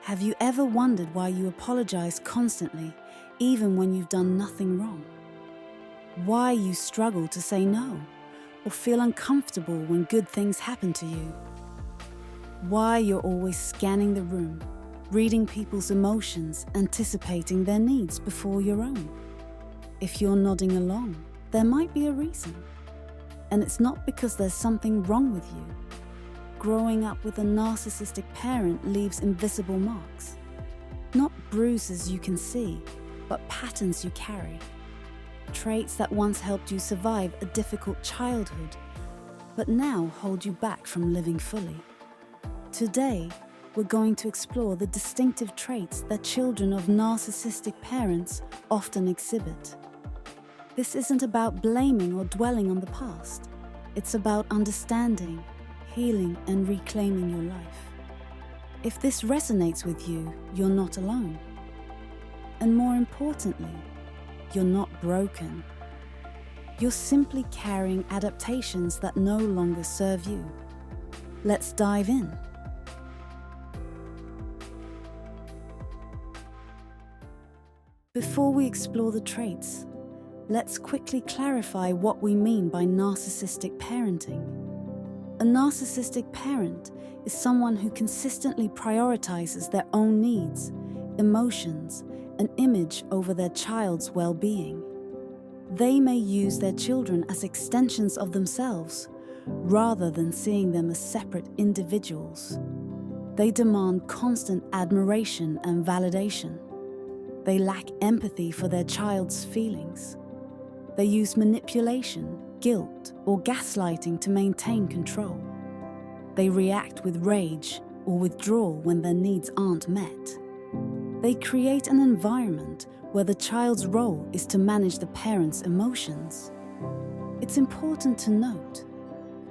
Have you ever wondered why you apologize constantly, even when you've done nothing wrong? Why you struggle to say no, or feel uncomfortable when good things happen to you? Why you're always scanning the room, reading people's emotions, anticipating their needs before your own? If you're nodding along, there might be a reason. And it's not because there's something wrong with you. Growing up with a narcissistic parent leaves invisible marks. Not bruises you can see, but patterns you carry. Traits that once helped you survive a difficult childhood, but now hold you back from living fully. Today, we're going to explore the distinctive traits that children of narcissistic parents often exhibit. This isn't about blaming or dwelling on the past. It's about understanding, healing, and reclaiming your life. If this resonates with you, you're not alone. And more importantly, you're not broken. You're simply carrying adaptations that no longer serve you. Let's dive in. Before we explore the traits, let's quickly clarify what we mean by narcissistic parenting. A narcissistic parent is someone who consistently prioritizes their own needs, emotions, and image over their child's well-being. They may use their children as extensions of themselves, rather than seeing them as separate individuals. They demand constant admiration and validation. They lack empathy for their child's feelings. They use manipulation, guilt, or gaslighting to maintain control. They react with rage or withdrawal when their needs aren't met. They create an environment where the child's role is to manage the parent's emotions. It's important to note,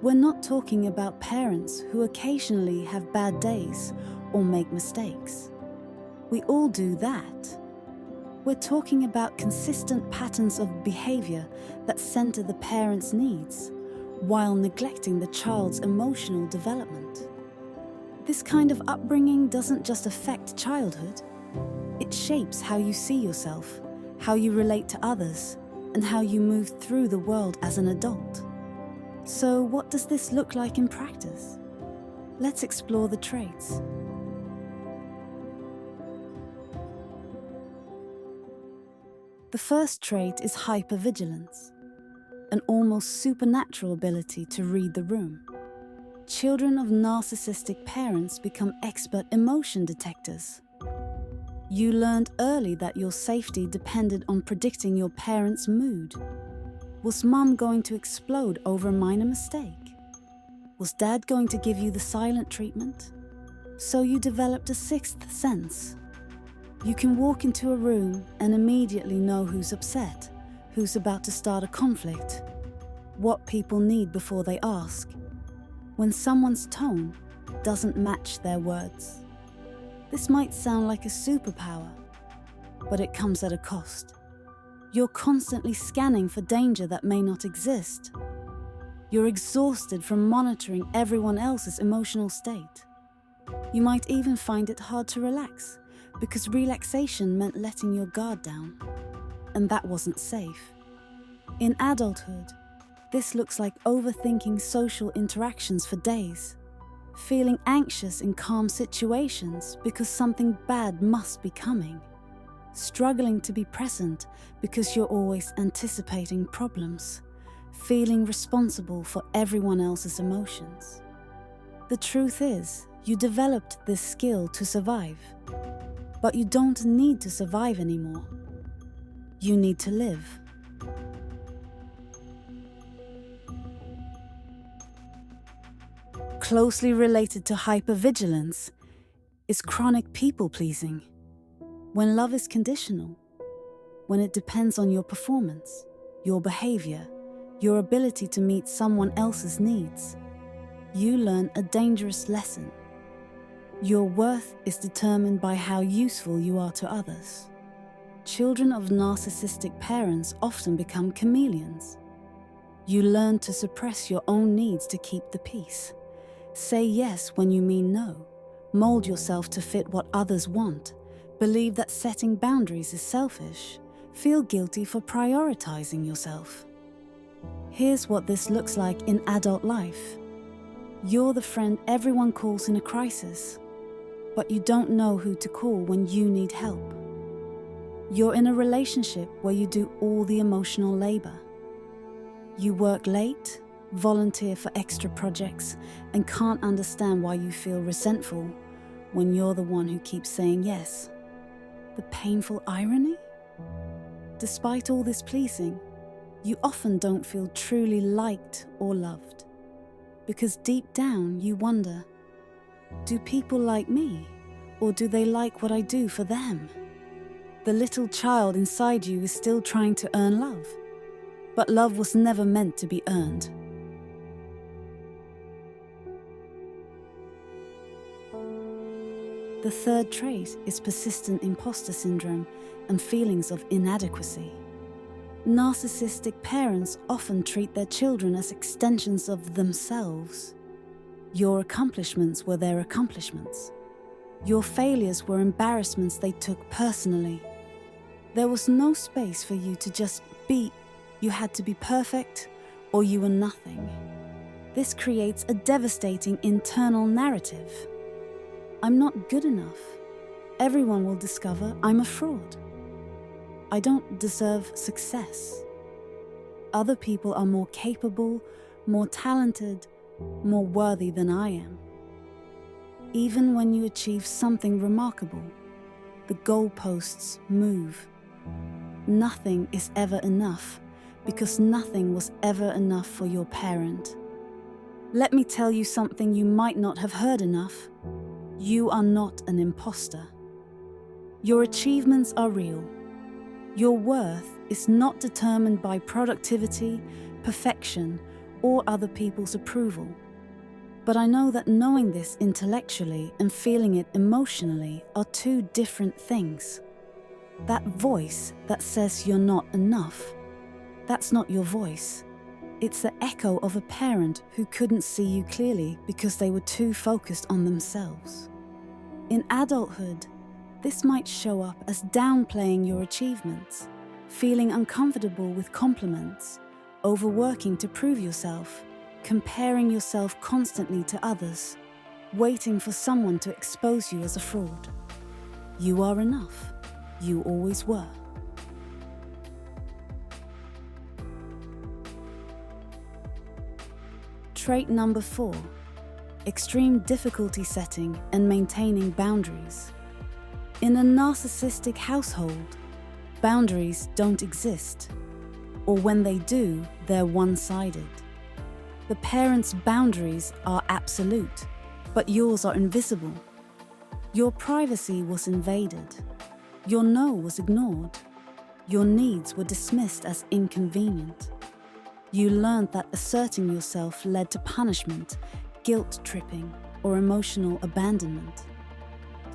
we're not talking about parents who occasionally have bad days or make mistakes. We all do that. We're talking about consistent patterns of behavior that center the parent's needs, while neglecting the child's emotional development. This kind of upbringing doesn't just affect childhood. It shapes how you see yourself, how you relate to others, and how you move through the world as an adult. So what does this look like in practice? Let's explore the traits. The first trait is hypervigilance, an almost supernatural ability to read the room. Children of narcissistic parents become expert emotion detectors. You learned early that your safety depended on predicting your parents' mood. Was mum going to explode over a minor mistake? Was dad going to give you the silent treatment? So you developed a sixth sense. You can walk into a room and immediately know who's upset, who's about to start a conflict, what people need before they ask, when someone's tone doesn't match their words. This might sound like a superpower, but it comes at a cost. You're constantly scanning for danger that may not exist. You're exhausted from monitoring everyone else's emotional state. You might even find it hard to relax, because relaxation meant letting your guard down, and that wasn't safe. In adulthood, this looks like overthinking social interactions for days, feeling anxious in calm situations because something bad must be coming, struggling to be present because you're always anticipating problems, feeling responsible for everyone else's emotions. The truth is, you developed this skill to survive. But you don't need to survive anymore. You need to live. Closely related to hypervigilance is chronic people-pleasing. When love is conditional, when it depends on your performance, your behavior, your ability to meet someone else's needs, you learn a dangerous lesson. Your worth is determined by how useful you are to others. Children of narcissistic parents often become chameleons. You learn to suppress your own needs to keep the peace. Say yes when you mean no, mold yourself to fit what others want, believe that setting boundaries is selfish, feel guilty for prioritizing yourself. Here's what this looks like in adult life. You're the friend everyone calls in a crisis, but you don't know who to call when you need help. You're in a relationship where you do all the emotional labor. You work late, volunteer for extra projects, and can't understand why you feel resentful when you're the one who keeps saying yes. The painful irony? Despite all this pleasing, you often don't feel truly liked or loved. Because deep down you wonder, do people like me, or do they like what I do for them? The little child inside you is still trying to earn love, but love was never meant to be earned. The third trait is persistent impostor syndrome and feelings of inadequacy. Narcissistic parents often treat their children as extensions of themselves. Your accomplishments were their accomplishments. Your failures were embarrassments they took personally. There was no space for you to just be. You had to be perfect, or you were nothing. This creates a devastating internal narrative. I'm not good enough. Everyone will discover I'm a fraud. I don't deserve success. Other people are more capable, more talented, more worthy than I am. Even when you achieve something remarkable, the goalposts move. Nothing is ever enough because nothing was ever enough for your parent. Let me tell you something you might not have heard enough. You are not an imposter. Your achievements are real. Your worth is not determined by productivity, perfection, or other people's approval. But I know that knowing this intellectually and feeling it emotionally are two different things. That voice that says you're not enough, that's not your voice. It's the echo of a parent who couldn't see you clearly because they were too focused on themselves. In adulthood, this might show up as downplaying your achievements, feeling uncomfortable with compliments, overworking to prove yourself, comparing yourself constantly to others, waiting for someone to expose you as a fraud. You are enough. You always were. Trait number 4, extreme difficulty setting and maintaining boundaries. In a narcissistic household, boundaries don't exist, or when they do, they're one-sided. The parents' boundaries are absolute, but yours are invisible. Your privacy was invaded. Your no was ignored. Your needs were dismissed as inconvenient. You learned that asserting yourself led to punishment, guilt-tripping, or emotional abandonment.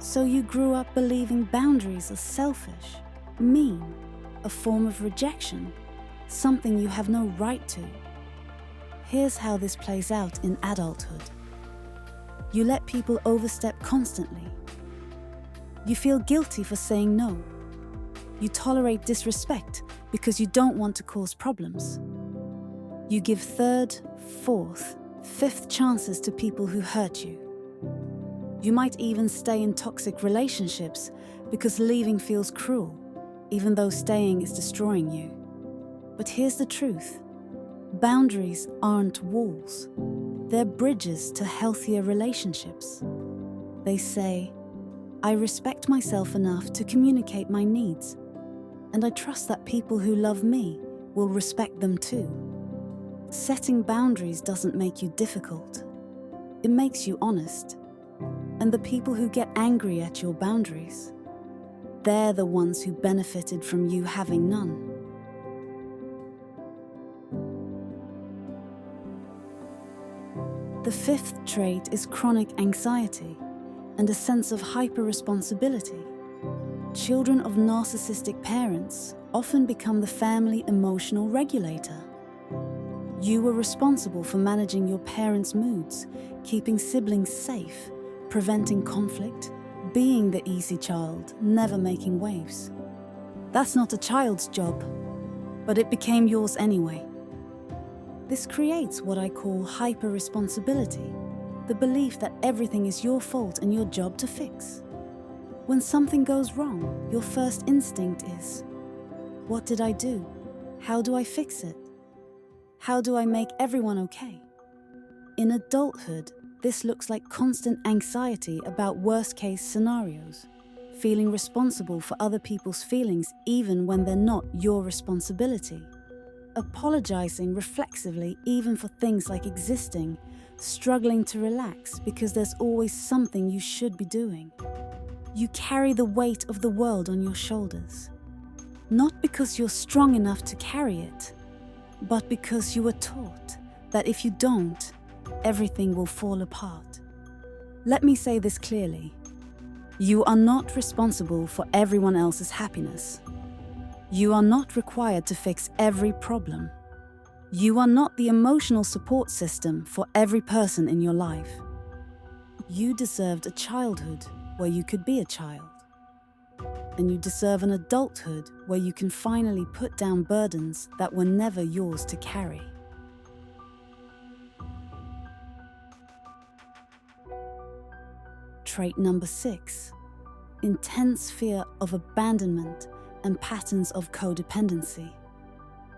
So you grew up believing boundaries are selfish, mean, a form of rejection, something you have no right to. Here's how this plays out in adulthood. You let people overstep constantly. You feel guilty for saying no. You tolerate disrespect because you don't want to cause problems. You give third, fourth, fifth chances to people who hurt you. You might even stay in toxic relationships because leaving feels cruel, even though staying is destroying you. But here's the truth. Boundaries aren't walls. They're bridges to healthier relationships. They say, I respect myself enough to communicate my needs, and I trust that people who love me will respect them too. Setting boundaries doesn't make you difficult. It makes you honest. And the people who get angry at your boundaries, they're the ones who benefited from you having none. The fifth trait is chronic anxiety and a sense of hyper-responsibility. Children of narcissistic parents often become the family emotional regulator. You were responsible for managing your parents' moods, keeping siblings safe, preventing conflict, being the easy child, never making waves. That's not a child's job, but it became yours anyway. This creates what I call hyper-responsibility, the belief that everything is your fault and your job to fix. When something goes wrong, your first instinct is, what did I do? How do I fix it? How do I make everyone okay? In adulthood, this looks like constant anxiety about worst-case scenarios, feeling responsible for other people's feelings even when they're not your responsibility, apologizing reflexively even for things like existing, struggling to relax because there's always something you should be doing. You carry the weight of the world on your shoulders, not because you're strong enough to carry it, but because you were taught that if you don't, everything will fall apart. Let me say this clearly. You are not responsible for everyone else's happiness. You are not required to fix every problem. You are not the emotional support system for every person in your life. You deserved a childhood where you could be a child. And you deserve an adulthood where you can finally put down burdens that were never yours to carry. Trait number 6, intense fear of abandonment and patterns of codependency.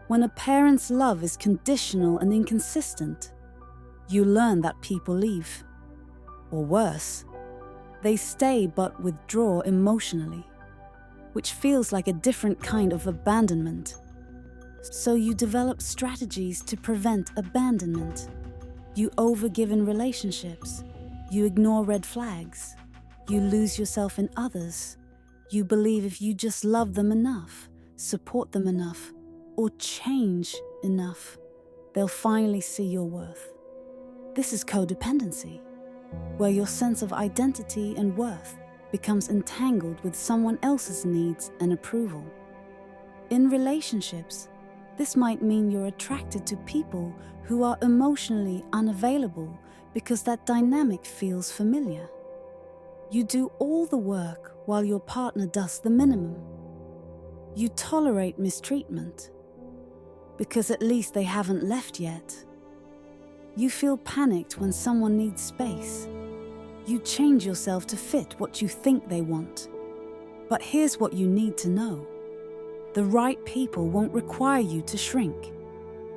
When a parent's love is conditional and inconsistent, you learn that people leave. Or worse, they stay but withdraw emotionally, which feels like a different kind of abandonment. So you develop strategies to prevent abandonment. You overgive in relationships. You ignore red flags. You lose yourself in others. You believe if you just love them enough, support them enough, or change enough, they'll finally see your worth. This is codependency, where your sense of identity and worth becomes entangled with someone else's needs and approval. In relationships, this might mean you're attracted to people who are emotionally unavailable because that dynamic feels familiar. You do all the work while your partner does the minimum. You tolerate mistreatment because at least they haven't left yet. You feel panicked when someone needs space. You change yourself to fit what you think they want. But here's what you need to know. The right people won't require you to shrink.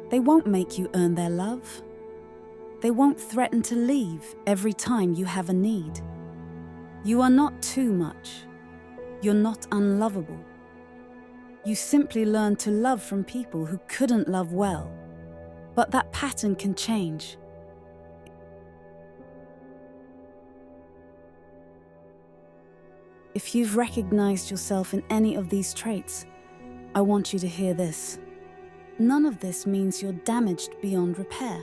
They won't make you earn their love. They won't threaten to leave every time you have a need. You are not too much. You're not unlovable. You simply learn to love from people who couldn't love well. But that pattern can change. If you've recognized yourself in any of these traits, I want you to hear this. None of this means you're damaged beyond repair.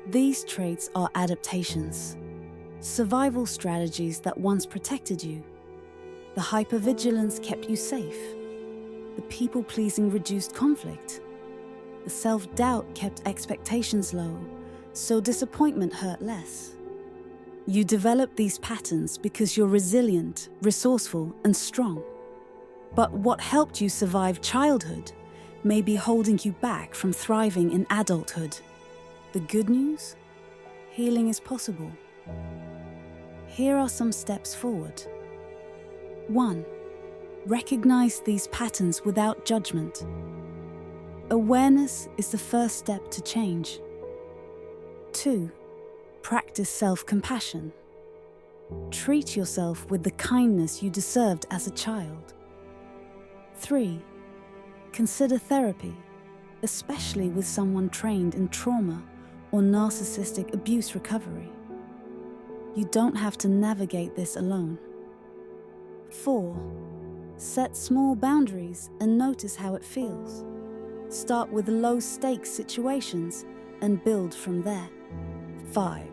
These traits are adaptations, survival strategies that once protected you. The hypervigilance kept you safe. The people-pleasing reduced conflict. The self-doubt kept expectations low, so disappointment hurt less. You develop these patterns because you're resilient, resourceful, and strong. But what helped you survive childhood may be holding you back from thriving in adulthood. The good news? Healing is possible. Here are some steps forward. 1. Recognize these patterns without judgment. Awareness is the first step to change. 2. Practice self-compassion. Treat yourself with the kindness you deserved as a child. 3. Consider therapy, especially with someone trained in trauma or narcissistic abuse recovery. You don't have to navigate this alone. 4. Set small boundaries and notice how it feels. Start with low-stakes situations and build from there. 5.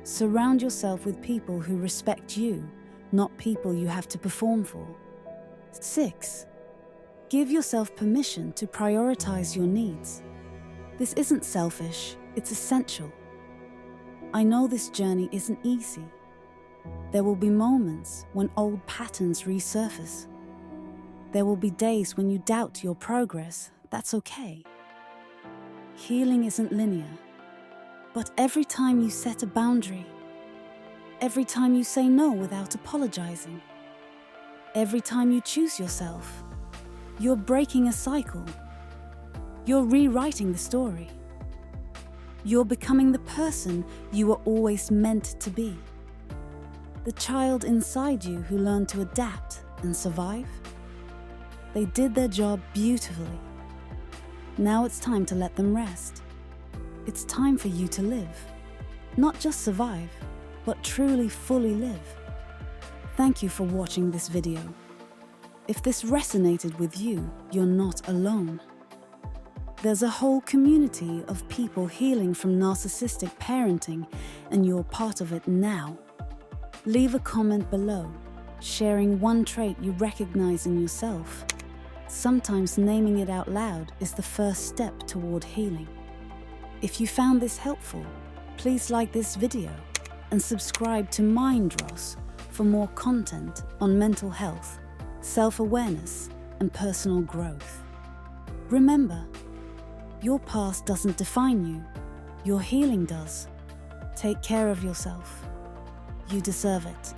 Surround yourself with people who respect you, not people you have to perform for. 6. Give yourself permission to prioritize your needs. This isn't selfish, it's essential. I know this journey isn't easy, There will be moments when old patterns resurface. There will be days when you doubt your progress. That's okay. Healing isn't linear, but every time you set a boundary, every time you say no without apologizing, every time you choose yourself, you're breaking a cycle. You're rewriting the story. You're becoming the person you were always meant to be. The child inside you who learned to adapt and survive. They did their job beautifully. Now it's time to let them rest. It's time for you to live. Not just survive, but truly fully live. Thank you for watching this video. If this resonated with you, you're not alone. There's a whole community of people healing from narcissistic parenting, and you're part of it now. Leave a comment below, sharing one trait you recognize in yourself. Sometimes naming it out loud is the first step toward healing. If you found this helpful, please like this video and subscribe to Mindros for more content on mental health, self-awareness, and personal growth. Remember, your past doesn't define you. Your healing does. Take care of yourself. You deserve it.